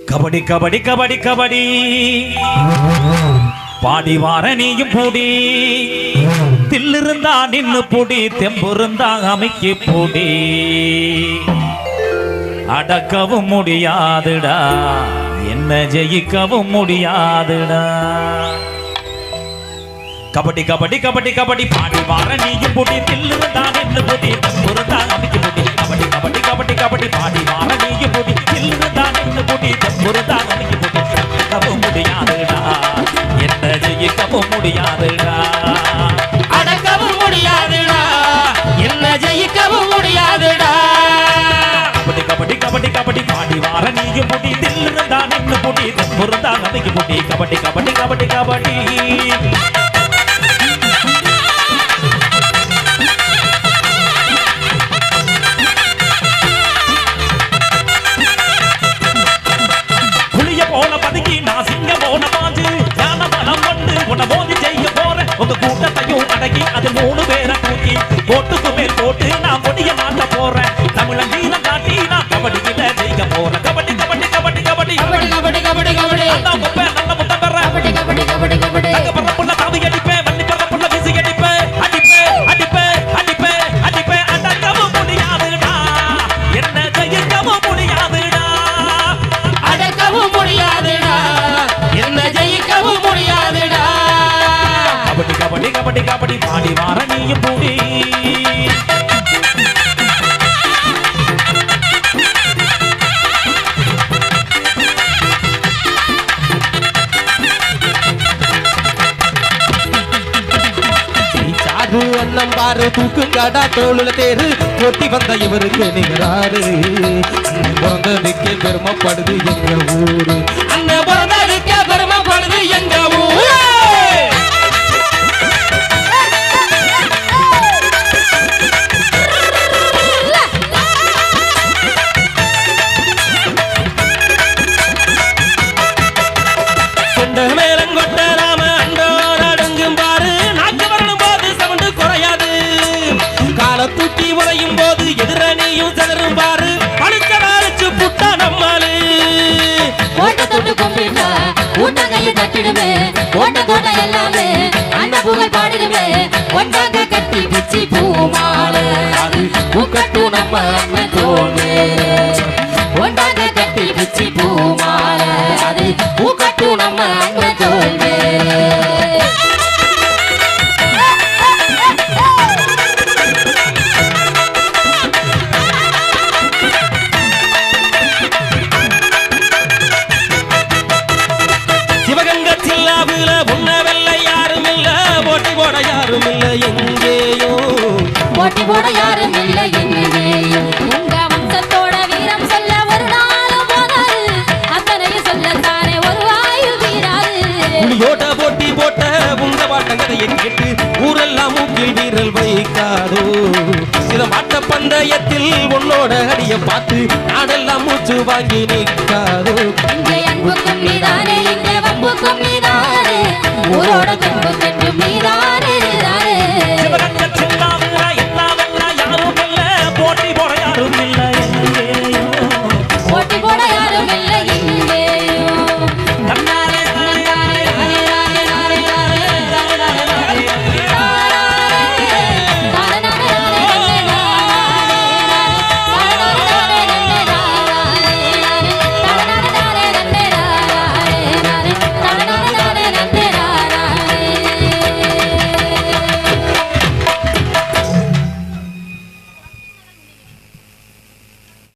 கபடி கபடி கபடி கபடி பாடி வார நீயும் பூடி தில்லிருந்தா நின்னு பூடி தெம்பிருந்தா அமைக்கி பூடி அடக்கவும் முடியாதுடா என்ன ஜெயிக்கவும் முடியாதுடா கபடி கபடி கபடி கபடி பாடி வார நீயும் பூடி தில்லிருந்தா நின்னு பூடி தெம்பிருந்தா அமைக்கி பூடி கபடி கபடி கபடி கபடி பாடி வார நீயும் பூடி தில்லிருந்தா நின்னு பூடி தெம்பிருந்தா அமைக்கி பூடி அடக்கவும் முடியாதுடா என்ன ஜெயிக்கவும் முடியாதுடா அடக்கவும் முடியாதுடா என்ன ஜெயிக்கவும் முடியாதுடா கபடி கபடி கபடி கபடி பாடி வார நீயும் பூடி தில்லிருந்தா நின்னு பூடி தெம்பிருந்தா அமைக்கி பூடி கபடி கபடி கபடி கபடி அது 3 பேரை கூட்டி போட்டுக்கு மேல் போட்டு நான் கொடிய மாட்ட போறேன் தமிழன் நீளம் காட்டி நான் கபடியில ஜெயிக்க போறேன் கபடி கபடி கபடி கபடி கபடி கபடி கபடி கபடி அதான் கொப்பேன் நல்ல முத்தம் பெற கபடி கபடி கபடி கபடி அங்க பறப்புள்ள தாவி அடிப்பேன் வண்டி பறப்புள்ள விசி அடிப்பேன் அடிப்பேன் அடிப்பேன் அடிப்பேன் அடிப்பேன் அடக்கவும் முடியாதுடா என்ன ஜெயிக்கவும் முடியாதுடா அடக்கவும் முடியாதுடா என்ன ஜெயிக்கவும் முடியாதுடா கபடி கபடி கபடி கபடி பாடி வார நீயும் பூடி சாகு அண்ணம் பாரு தூக்குங்கடா தோளுல தேரு கொட்டி வந்த இவருக்கு நிகராரு பிறந்ததுக்கே பெருமைப்படுது எங்க ஊரு அண்ணன் பிறந்ததுக்கே பெருமைப்படுது எங்க ஊரு தூக்கி உரையும் போது எதிரணியும் சதரும் பாரு பழிச்ச வாழிச்சு புட்டா நம்மாலு ஓட்ட தொட்டு கும்பிட்டா உன்ன கையை தட்டிடுமே ஓட்ட கோட்டை எல்லாமே அந்த புகழ் பாடிடுமே ஒன்றாக கட்டி பிச்சி பூமாலை அது பூக்கட்டு நம்ம அண்ணன் தோணு ஒன்றாக கட்டி பிச்சி பூமாலை அது பூக்கட்டு நம்ம அண்ணன் தோணு போட்டி போட யாரும் இல்லை எங்கேயோ உங்க வம்சத்தோட வீரம் சொல்ல ஒரு நாளும் போதாது அத்தனையும் சொல்லத்தானே ஒரு வாயு வீராது புலியோட போட்டி போட்ட உங்க பாட்டங்கதையை கேட்டு ஊரெல்லாம் மூக்கில் வீரல் வைக்காதோ சில மாட்ட பந்தயத்தில் உன்னோட அடிய பார்த்து நாடெல்லாம் மூச்சு வாங்கி நிற்காதோ இங்கே அன்புக்கும் நீதானே இங்கே வம்புக்கும் நீதானே ஊரோட